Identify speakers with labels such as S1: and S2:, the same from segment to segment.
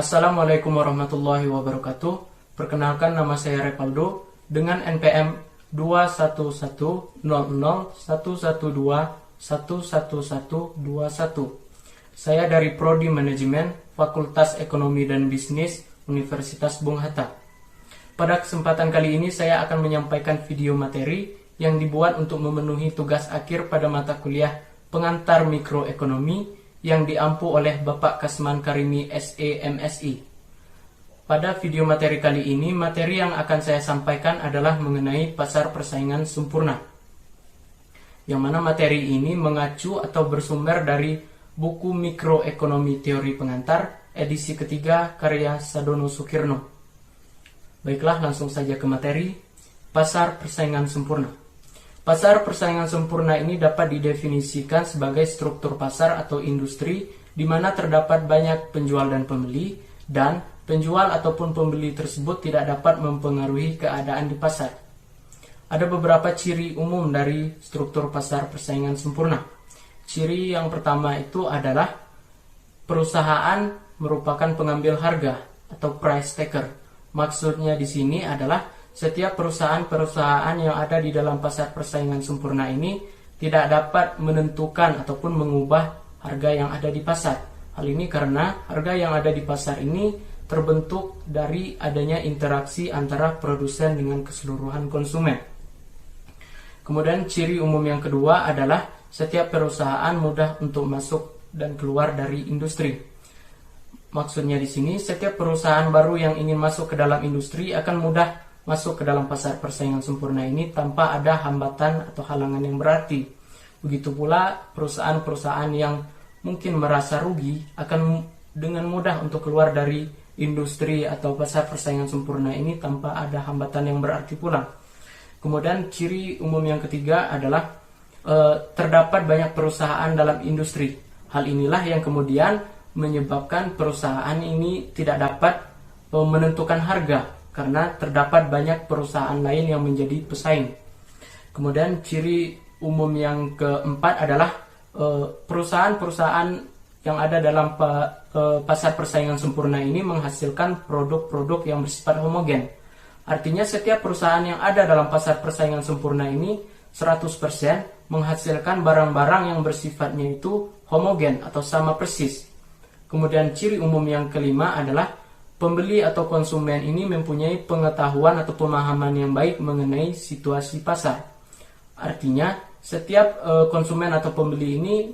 S1: Assalamualaikum warahmatullahi wabarakatuh. Perkenalkan, nama saya Repaldo dengan NPM 211001121. Saya dari Prodi Manajemen Fakultas Ekonomi dan Bisnis Universitas Bung Hatta. Pada kesempatan kali ini saya akan menyampaikan video materi yang dibuat untuk memenuhi tugas akhir pada mata kuliah Pengantar Mikroekonomi yang diampu oleh Bapak Kasman Karimi SE MSI. Pada video materi kali ini, materi yang akan saya sampaikan adalah mengenai pasar persaingan sempurna. Yang mana materi ini mengacu atau bersumber dari buku Mikroekonomi Teori Pengantar edisi ketiga karya Sadono Sukirno. Baiklah, langsung saja ke materi. Pasar persaingan sempurna. Pasar persaingan sempurna ini dapat didefinisikan sebagai struktur pasar atau industri di mana terdapat banyak penjual dan pembeli, dan penjual ataupun pembeli tersebut tidak dapat mempengaruhi keadaan di pasar. Ada beberapa ciri umum dari struktur pasar persaingan sempurna. Ciri yang pertama itu adalah perusahaan merupakan pengambil harga atau price taker. Maksudnya di sini adalah setiap perusahaan-perusahaan yang ada di dalam pasar persaingan sempurna ini tidak dapat menentukan ataupun mengubah harga yang ada di pasar. Hal ini karena harga yang ada di pasar ini terbentuk dari adanya interaksi antara produsen dengan keseluruhan konsumen. Kemudian ciri umum yang kedua adalah setiap perusahaan mudah untuk masuk dan keluar dari industri. Maksudnya di sini setiap perusahaan baru yang ingin masuk ke dalam industri akan mudah masuk ke dalam pasar persaingan sempurna ini tanpa ada hambatan atau halangan yang berarti. Begitu pula perusahaan-perusahaan yang mungkin merasa rugi akan dengan mudah untuk keluar dari industri atau pasar persaingan sempurna ini tanpa ada hambatan yang berarti pula. Kemudian ciri umum yang ketiga adalah terdapat banyak perusahaan dalam industri. Hal inilah yang kemudian menyebabkan perusahaan ini tidak dapat menentukan harga karena terdapat banyak perusahaan lain yang menjadi pesaing. Kemudian ciri umum yang keempat adalah perusahaan-perusahaan yang ada dalam pasar persaingan sempurna ini menghasilkan produk-produk yang bersifat homogen. Artinya setiap perusahaan yang ada dalam pasar persaingan sempurna ini 100% menghasilkan barang-barang yang bersifatnya itu homogen atau sama persis. Kemudian ciri umum yang kelima adalah pembeli atau konsumen ini mempunyai pengetahuan atau pemahaman yang baik mengenai situasi pasar. Artinya, setiap konsumen atau pembeli ini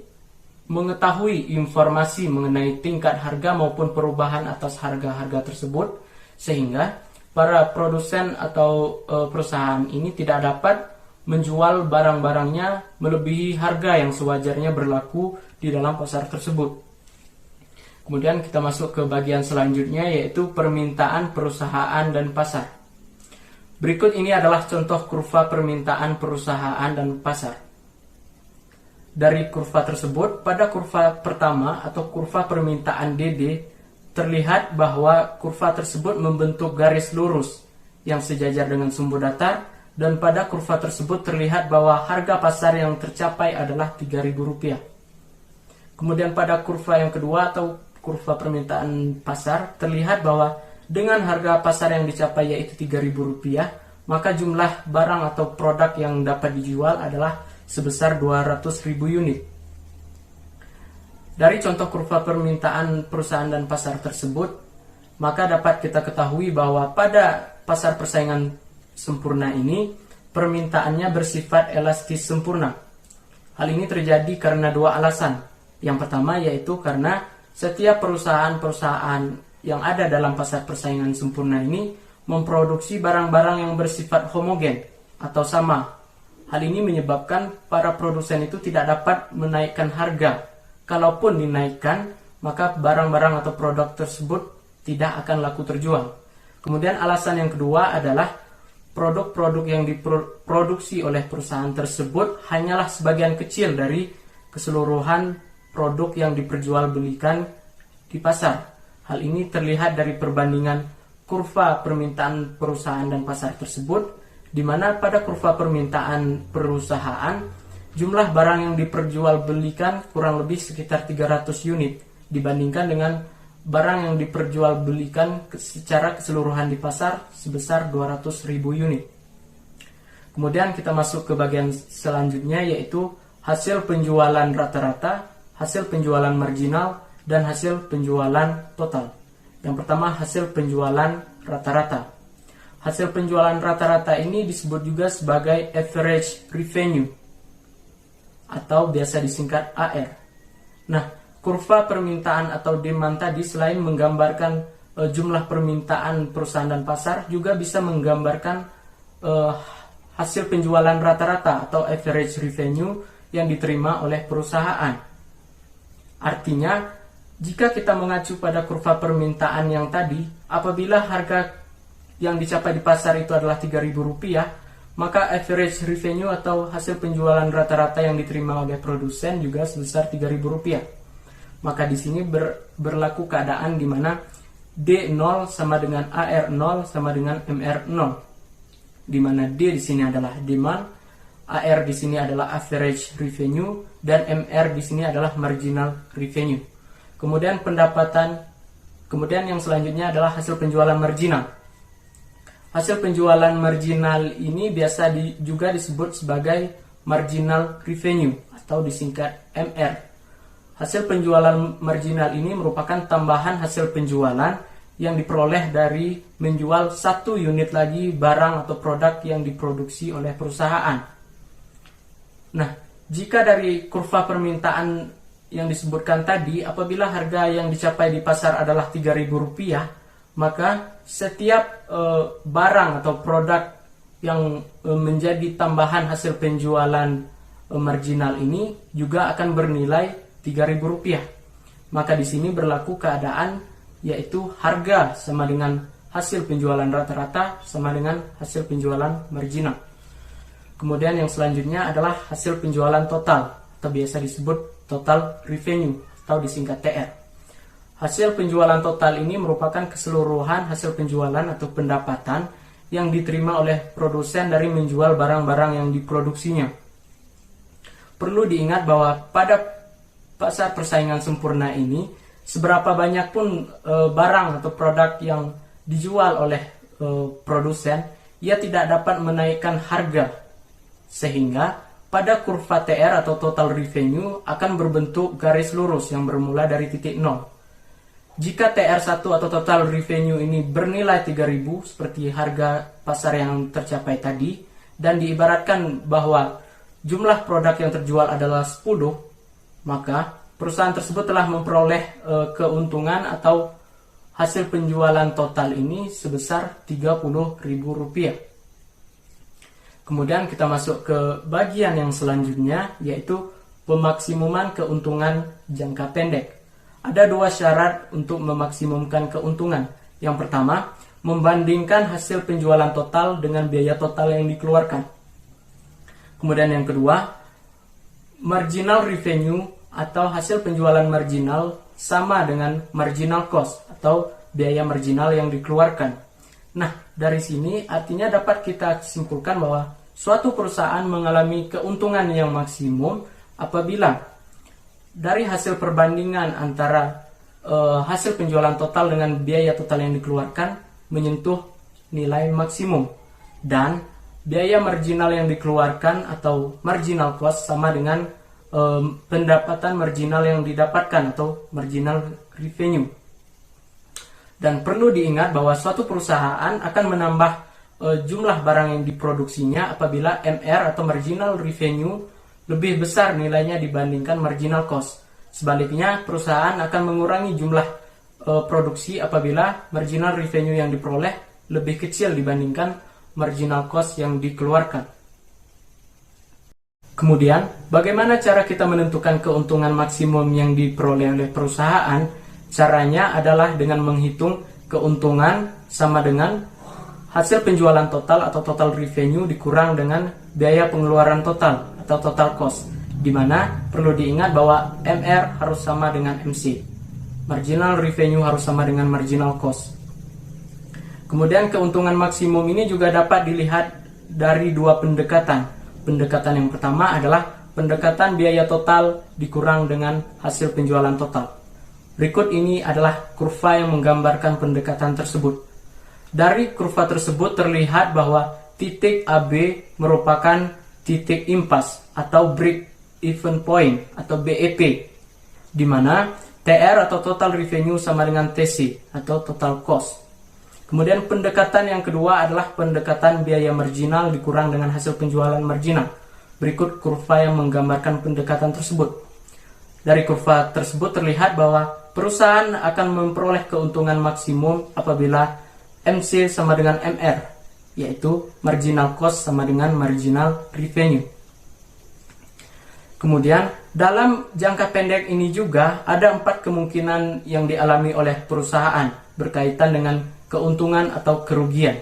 S1: mengetahui informasi mengenai tingkat harga maupun perubahan atas harga-harga tersebut, sehingga para produsen atau perusahaan ini tidak dapat menjual barang-barangnya melebihi harga yang sewajarnya berlaku di dalam pasar tersebut. Kemudian kita masuk ke bagian selanjutnya, yaitu permintaan perusahaan dan pasar. Berikut ini adalah contoh kurva permintaan perusahaan dan pasar. Dari kurva tersebut, pada kurva pertama atau kurva permintaan DD, terlihat bahwa kurva tersebut membentuk garis lurus yang sejajar dengan sumbu datar, dan pada kurva tersebut terlihat bahwa harga pasar yang tercapai adalah Rp3.000. Kemudian pada kurva yang kedua atau kurva permintaan pasar, terlihat bahwa dengan harga pasar yang dicapai yaitu Rp3.000, maka jumlah barang atau produk yang dapat dijual adalah sebesar 200.000 unit. Dari contoh kurva permintaan perusahaan dan pasar tersebut, maka dapat kita ketahui bahwa pada pasar persaingan sempurna ini, permintaannya bersifat elastis sempurna. Hal ini terjadi karena dua alasan. Yang pertama yaitu karena setiap perusahaan-perusahaan yang ada dalam pasar persaingan sempurna ini memproduksi barang-barang yang bersifat homogen atau sama. Hal ini menyebabkan para produsen itu tidak dapat menaikkan harga. Kalaupun dinaikkan, maka barang-barang atau produk tersebut tidak akan laku terjual. Kemudian alasan yang kedua adalah produk-produk yang diproduksi oleh perusahaan tersebut hanyalah sebagian kecil dari keseluruhan produk yang diperjualbelikan di pasar. Hal ini terlihat dari perbandingan kurva permintaan perusahaan dan pasar tersebut, di mana pada kurva permintaan perusahaan, jumlah barang yang diperjualbelikan kurang lebih sekitar 300 unit dibandingkan dengan barang yang diperjualbelikan secara keseluruhan di pasar sebesar 200.000 unit. Kemudian kita masuk ke bagian selanjutnya, yaitu hasil penjualan rata-rata, hasil penjualan marginal, dan hasil penjualan total. Yang pertama, hasil penjualan rata-rata. Hasil penjualan rata-rata ini disebut juga sebagai average revenue atau biasa disingkat AR. Nah, kurva permintaan atau demand tadi selain menggambarkan jumlah permintaan perusahaan dan pasar, juga bisa menggambarkan hasil penjualan rata-rata atau average revenue yang diterima oleh perusahaan. Artinya, jika kita mengacu pada kurva permintaan yang tadi, apabila harga yang dicapai di pasar itu adalah Rp3.000, maka average revenue atau hasil penjualan rata-rata yang diterima oleh produsen juga sebesar Rp3.000. Maka di sini berlaku keadaan di mana D0 sama dengan AR0 sama dengan MR0. Di mana D di sini adalah demand, AR di sini adalah average revenue, dan MR di sini adalah marginal revenue. Kemudian yang selanjutnya adalah hasil penjualan marginal. Hasil penjualan marginal ini biasa juga disebut sebagai marginal revenue atau disingkat MR. Hasil penjualan marginal ini merupakan tambahan hasil penjualan yang diperoleh dari menjual satu unit lagi barang atau produk yang diproduksi oleh perusahaan. Nah, jika dari kurva permintaan yang disebutkan tadi, apabila harga yang dicapai di pasar adalah Rp3.000, maka setiap barang atau produk yang menjadi tambahan hasil penjualan marginal ini juga akan bernilai Rp3.000. Maka di sini berlaku keadaan yaitu harga sama dengan hasil penjualan rata-rata sama dengan hasil penjualan marginal. Kemudian yang selanjutnya adalah hasil penjualan total atau biasa disebut total revenue atau disingkat TR. Hasil penjualan total ini merupakan keseluruhan hasil penjualan atau pendapatan yang diterima oleh produsen dari menjual barang-barang yang diproduksinya. Perlu diingat bahwa pada pasar persaingan sempurna ini, seberapa banyak pun barang atau produk yang dijual oleh produsen, ia tidak dapat menaikkan harga, sehingga pada kurva TR atau total revenue akan berbentuk garis lurus yang bermula dari titik 0. Jika TR1 atau total revenue ini bernilai 3.000 seperti harga pasar yang tercapai tadi, dan diibaratkan bahwa jumlah produk yang terjual adalah 10, maka perusahaan tersebut telah memperoleh keuntungan atau hasil penjualan total ini sebesar Rp30.000. Kemudian kita masuk ke bagian yang selanjutnya, yaitu pemaksimuman keuntungan jangka pendek. Ada dua syarat untuk memaksimumkan keuntungan. Yang pertama, membandingkan hasil penjualan total dengan biaya total yang dikeluarkan. Kemudian yang kedua, marginal revenue atau hasil penjualan marginal sama dengan marginal cost atau biaya marginal yang dikeluarkan. Nah, dari sini artinya dapat kita simpulkan bahwa suatu perusahaan mengalami keuntungan yang maksimum apabila dari hasil perbandingan antara hasil penjualan total dengan biaya total yang dikeluarkan menyentuh nilai maksimum, dan biaya marginal yang dikeluarkan atau marginal cost sama dengan pendapatan marginal yang didapatkan atau marginal revenue. Dan perlu diingat bahwa suatu perusahaan akan menambah jumlah barang yang diproduksinya apabila MR atau marginal revenue lebih besar nilainya dibandingkan marginal cost. Sebaliknya, perusahaan akan mengurangi jumlah produksi apabila marginal revenue yang diperoleh lebih kecil dibandingkan marginal cost yang dikeluarkan. Kemudian, bagaimana cara kita menentukan keuntungan maksimum yang diperoleh oleh perusahaan? Caranya adalah dengan menghitung keuntungan sama dengan hasil penjualan total atau total revenue dikurang dengan biaya pengeluaran total atau total cost, di mana perlu diingat bahwa MR harus sama dengan MC. Marginal revenue harus sama dengan marginal cost. Kemudian keuntungan maksimum ini juga dapat dilihat dari dua pendekatan. Pendekatan yang pertama adalah pendekatan biaya total dikurang dengan hasil penjualan total. Berikut ini adalah kurva yang menggambarkan pendekatan tersebut. Dari kurva tersebut terlihat bahwa titik AB merupakan titik impas atau break even point atau BEP, di mana TR atau total revenue sama dengan TC atau total cost. Kemudian pendekatan yang kedua adalah pendekatan biaya marginal dikurang dengan hasil penjualan marginal. Berikut kurva yang menggambarkan pendekatan tersebut. Dari kurva tersebut terlihat bahwa perusahaan akan memperoleh keuntungan maksimum apabila MC sama dengan MR, yaitu marginal cost sama dengan marginal revenue. Kemudian dalam jangka pendek ini juga ada 4 kemungkinan yang dialami oleh perusahaan berkaitan dengan keuntungan atau kerugian.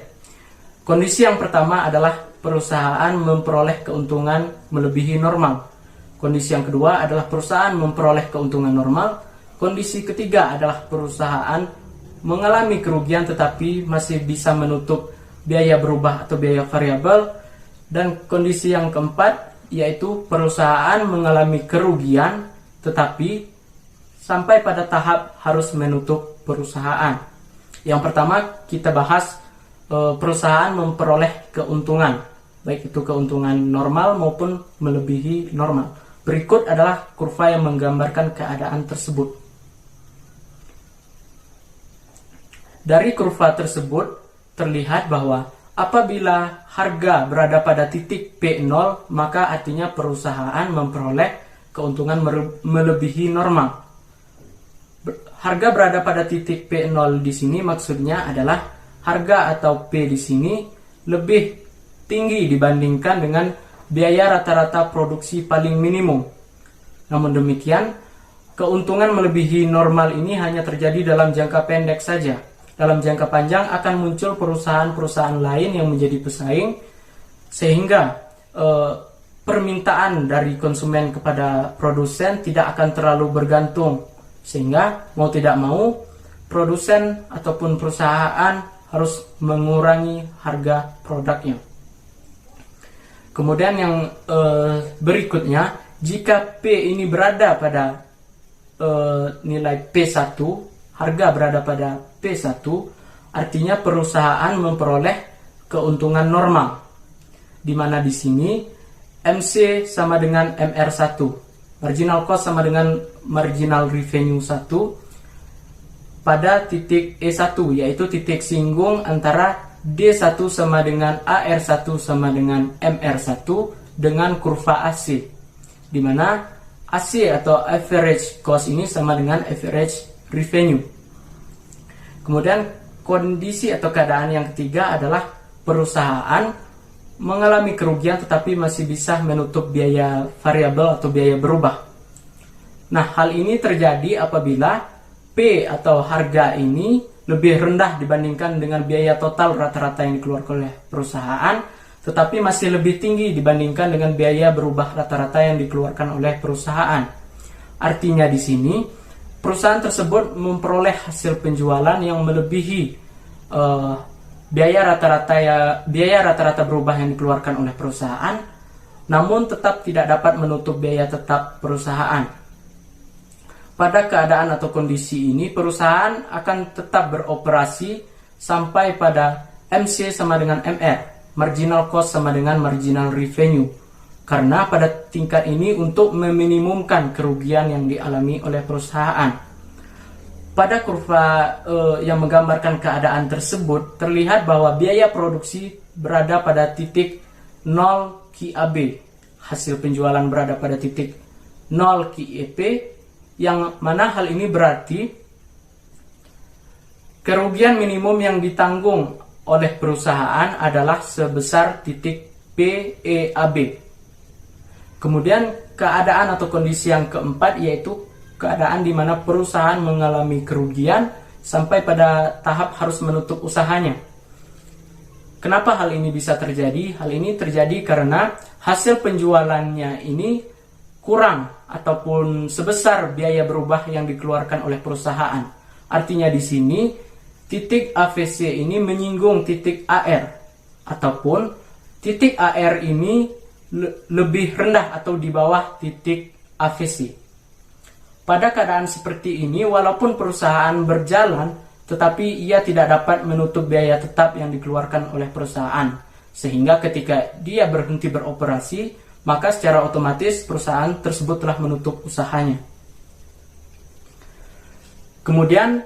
S1: Kondisi yang pertama adalah perusahaan memperoleh keuntungan melebihi normal. Kondisi yang kedua adalah perusahaan memperoleh keuntungan normal. Kondisi ketiga adalah perusahaan mengalami kerugian tetapi masih bisa menutup biaya berubah atau biaya variabel. Dan kondisi yang keempat yaitu perusahaan mengalami kerugian tetapi sampai pada tahap harus menutup perusahaan. Yang pertama kita bahas perusahaan memperoleh keuntungan, baik itu keuntungan normal maupun melebihi normal. Berikut adalah kurva yang menggambarkan keadaan tersebut. Dari kurva tersebut terlihat bahwa apabila harga berada pada titik P0, maka artinya perusahaan memperoleh keuntungan melebihi normal. Harga berada pada titik P0 di sini maksudnya adalah harga atau P di sini lebih tinggi dibandingkan dengan biaya rata-rata produksi paling minimum. Namun demikian, keuntungan melebihi normal ini hanya terjadi dalam jangka pendek saja. Dalam jangka panjang akan muncul perusahaan-perusahaan lain yang menjadi pesaing, sehingga permintaan dari konsumen kepada produsen tidak akan terlalu bergantung, sehingga mau tidak mau produsen ataupun perusahaan harus mengurangi harga produknya. Kemudian yang berikutnya, jika P ini berada pada nilai P1, harga berada pada P1, artinya perusahaan memperoleh keuntungan normal, di mana di sini MC sama dengan MR1, marginal cost sama dengan marginal revenue 1 pada titik E1, yaitu titik singgung antara D1 sama dengan AR1 sama dengan MR1 dengan kurva AC, di mana AC atau average cost ini sama dengan average revenue. Kemudian kondisi atau keadaan yang ketiga adalah perusahaan mengalami kerugian tetapi masih bisa menutup biaya variabel atau biaya berubah. Nah, hal ini terjadi apabila P atau harga ini lebih rendah dibandingkan dengan biaya total rata-rata yang dikeluarkan oleh perusahaan, tetapi masih lebih tinggi dibandingkan dengan biaya berubah rata-rata yang dikeluarkan oleh perusahaan. Artinya di sini perusahaan tersebut memperoleh hasil penjualan yang melebihi biaya rata-rata berubah yang dikeluarkan oleh perusahaan, namun tetap tidak dapat menutup biaya tetap perusahaan. Pada keadaan atau kondisi ini, perusahaan akan tetap beroperasi sampai pada MC sama dengan MR, marginal cost sama dengan marginal revenue. Karena pada tingkat ini untuk meminimumkan kerugian yang dialami oleh perusahaan. Pada kurva yang menggambarkan keadaan tersebut, terlihat bahwa biaya produksi berada pada titik 0 QAB. Hasil penjualan berada pada titik 0 QEP, yang mana hal ini berarti kerugian minimum yang ditanggung oleh perusahaan adalah sebesar titik PEAB. Kemudian keadaan atau kondisi yang keempat yaitu keadaan di mana perusahaan mengalami kerugian sampai pada tahap harus menutup usahanya. Kenapa hal ini bisa terjadi? Hal ini terjadi karena hasil penjualannya ini kurang ataupun sebesar biaya berubah yang dikeluarkan oleh perusahaan. Artinya di sini titik AVC ini menyinggung titik AR, ataupun titik AR ini lebih rendah atau di bawah titik AVC. pada keadaan seperti ini, walaupun perusahaan berjalan, tetapi ia tidak dapat menutup biaya tetap yang dikeluarkan oleh perusahaan. Sehingga ketika dia berhenti beroperasi, maka secara otomatis perusahaan tersebut telah menutup usahanya. Kemudian,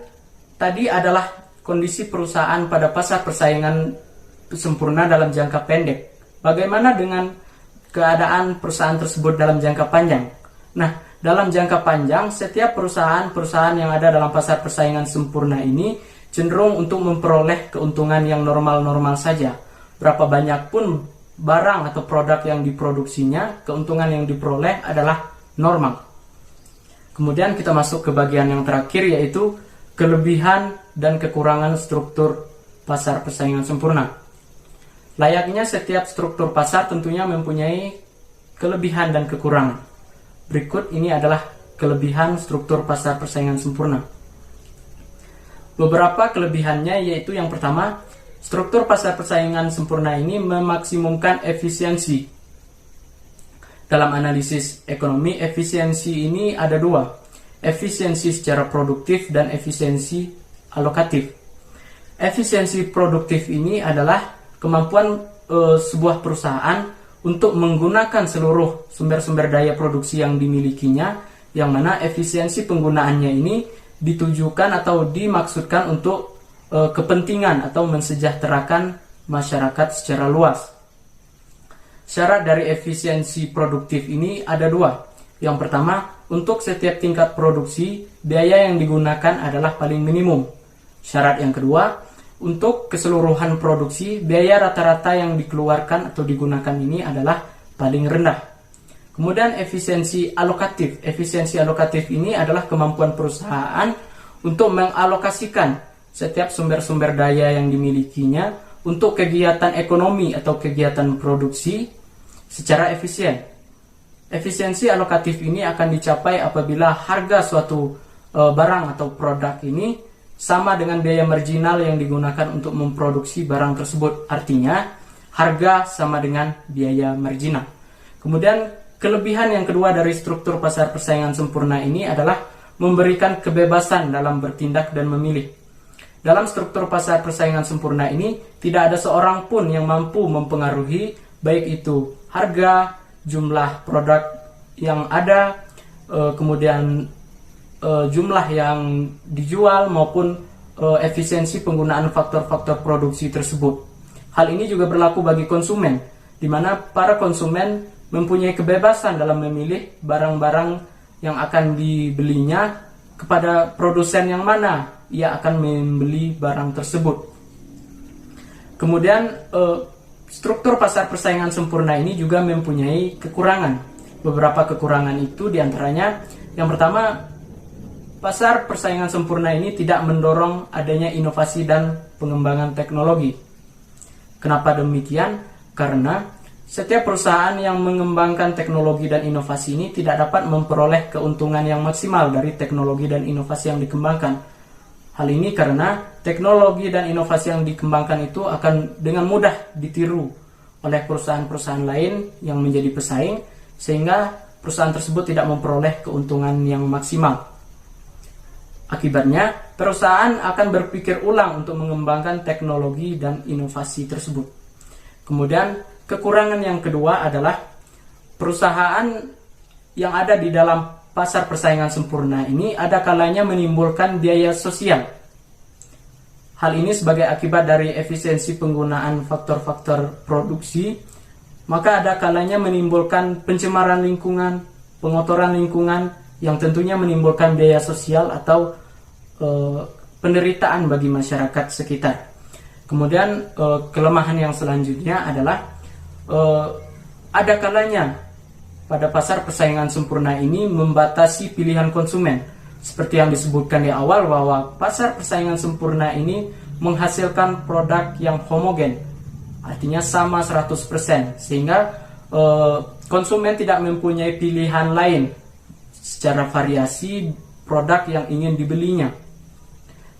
S1: tadi adalah kondisi perusahaan pada pasar persaingan sempurna dalam jangka pendek. Bagaimana dengan keadaan perusahaan tersebut dalam jangka panjang? Nah, dalam jangka panjang, setiap perusahaan-perusahaan yang ada dalam pasar persaingan sempurna ini cenderung untuk memperoleh keuntungan yang normal-normal saja. Berapa banyak pun barang atau produk yang diproduksinya, keuntungan yang diperoleh adalah normal. Kemudian kita masuk ke bagian yang terakhir, yaitu kelebihan dan kekurangan struktur pasar persaingan sempurna. Layaknya setiap struktur pasar tentunya mempunyai kelebihan dan kekurangan. Berikut ini adalah kelebihan struktur pasar persaingan sempurna. Beberapa kelebihannya yaitu yang pertama, struktur pasar persaingan sempurna ini memaksimumkan efisiensi. Dalam analisis ekonomi, efisiensi ini ada dua, efisiensi secara produktif dan efisiensi alokatif. Efisiensi produktif ini adalah kemampuan sebuah perusahaan untuk menggunakan seluruh sumber-sumber daya produksi yang dimilikinya, yang mana efisiensi penggunaannya ini ditujukan atau dimaksudkan untuk kepentingan atau mensejahterakan masyarakat secara luas. Syarat dari efisiensi produktif ini ada dua. Yang pertama, untuk setiap tingkat produksi, biaya yang digunakan adalah paling minimum. Syarat yang kedua, untuk keseluruhan produksi, biaya rata-rata yang dikeluarkan atau digunakan ini adalah paling rendah. Kemudian efisiensi alokatif. Efisiensi alokatif ini adalah kemampuan perusahaan untuk mengalokasikan setiap sumber-sumber daya yang dimilikinya untuk kegiatan ekonomi atau kegiatan produksi secara efisien. Efisiensi alokatif ini akan dicapai apabila harga suatu barang atau produk ini sama dengan biaya marginal yang digunakan untuk memproduksi barang tersebut. Artinya, harga sama dengan biaya marginal. Kemudian, kelebihan yang kedua dari struktur pasar persaingan sempurna ini adalah memberikan kebebasan dalam bertindak dan memilih. Dalam struktur pasar persaingan sempurna ini, tidak ada seorang pun yang mampu mempengaruhi baik itu harga, jumlah produk yang ada, kemudian jumlah yang dijual maupun efisiensi penggunaan faktor-faktor produksi tersebut. Hal ini juga berlaku bagi konsumen, di mana para konsumen mempunyai kebebasan dalam memilih barang-barang yang akan dibelinya kepada produsen yang mana ia akan membeli barang tersebut. Kemudian struktur pasar persaingan sempurna ini juga mempunyai kekurangan. Beberapa kekurangan itu diantaranya, yang pertama, pasar persaingan sempurna ini tidak mendorong adanya inovasi dan pengembangan teknologi. Kenapa demikian? Karena setiap perusahaan yang mengembangkan teknologi dan inovasi ini tidak dapat memperoleh keuntungan yang maksimal dari teknologi dan inovasi yang dikembangkan. Hal ini karena teknologi dan inovasi yang dikembangkan itu akan dengan mudah ditiru oleh perusahaan-perusahaan lain yang menjadi pesaing, sehingga perusahaan tersebut tidak memperoleh keuntungan yang maksimal. Akibatnya, perusahaan akan berpikir ulang untuk mengembangkan teknologi dan inovasi tersebut. Kemudian, kekurangan yang kedua adalah perusahaan yang ada di dalam pasar persaingan sempurna ini ada kalanya menimbulkan biaya sosial. Hal ini sebagai akibat dari efisiensi penggunaan faktor-faktor produksi, maka ada kalanya menimbulkan pencemaran lingkungan, pengotoran lingkungan, yang tentunya menimbulkan biaya sosial atau penderitaan bagi masyarakat sekitar. Kemudian kelemahan yang selanjutnya adalah ada kalanya pada pasar persaingan sempurna ini membatasi pilihan konsumen. Seperti yang disebutkan di awal bahwa pasar persaingan sempurna ini menghasilkan produk yang homogen, artinya sama 100%, sehingga konsumen tidak mempunyai pilihan lain secara variasi produk yang ingin dibelinya.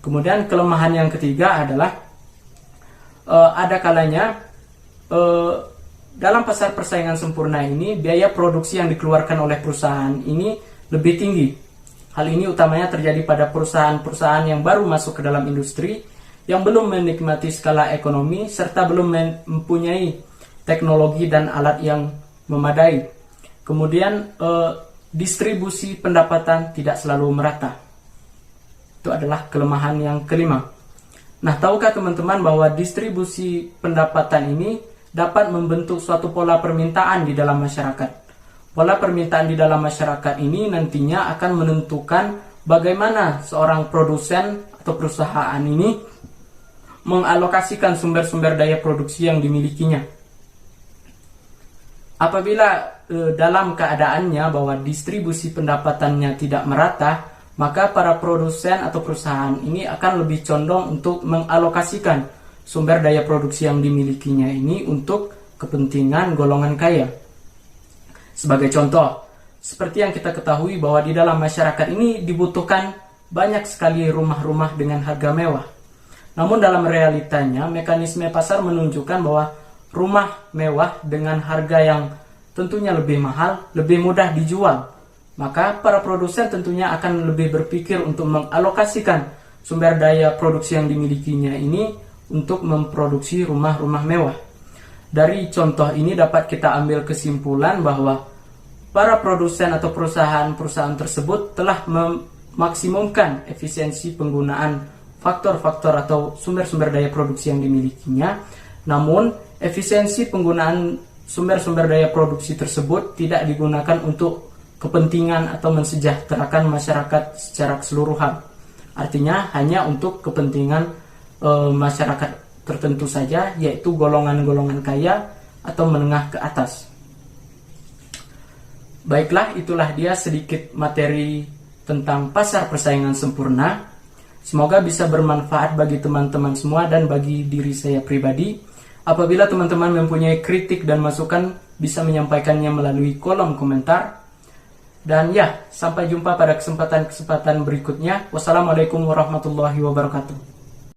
S1: Kemudian kelemahan yang ketiga adalah ada kalanya dalam pasar persaingan sempurna ini biaya produksi yang dikeluarkan oleh perusahaan ini lebih tinggi. Hal ini utamanya terjadi pada perusahaan-perusahaan yang baru masuk ke dalam industri, yang belum menikmati skala ekonomi, serta belum mempunyai teknologi dan alat yang memadai. Kemudian distribusi pendapatan tidak selalu merata. Itu adalah kelemahan yang kelima. Nah, tahukah teman-teman bahwa distribusi pendapatan ini dapat membentuk suatu pola permintaan di dalam masyarakat. Pola permintaan di dalam masyarakat ini nantinya akan menentukan bagaimana seorang produsen atau perusahaan ini mengalokasikan sumber-sumber daya produksi yang dimilikinya. Apabila dalam keadaannya bahwa distribusi pendapatannya tidak merata, maka para produsen atau perusahaan ini akan lebih condong untuk mengalokasikan sumber daya produksi yang dimilikinya ini untuk kepentingan golongan kaya. Sebagai contoh, seperti yang kita ketahui bahwa di dalam masyarakat ini dibutuhkan banyak sekali rumah-rumah dengan harga mewah. Namun dalam realitanya, mekanisme pasar menunjukkan bahwa rumah mewah dengan harga yang tentunya lebih mahal, lebih mudah dijual. Maka para produsen tentunya akan lebih berpikir untuk mengalokasikan sumber daya produksi yang dimilikinya ini untuk memproduksi rumah-rumah mewah. Dari contoh ini dapat kita ambil kesimpulan bahwa para produsen atau perusahaan-perusahaan tersebut telah memaksimumkan efisiensi penggunaan faktor-faktor atau sumber-sumber daya produksi yang dimilikinya. Namun, efisiensi penggunaan sumber-sumber daya produksi tersebut tidak digunakan untuk kepentingan atau mensejahterakan masyarakat secara keseluruhan. Artinya hanya untuk kepentingan masyarakat tertentu saja, yaitu golongan-golongan kaya atau menengah ke atas. Baiklah, itulah dia sedikit materi tentang pasar persaingan sempurna. Semoga bisa bermanfaat bagi teman-teman semua dan bagi diri saya pribadi. Apabila teman-teman mempunyai kritik dan masukan, bisa menyampaikannya melalui kolom komentar. Dan ya, sampai jumpa pada kesempatan-kesempatan berikutnya. Wassalamualaikum warahmatullahi wabarakatuh.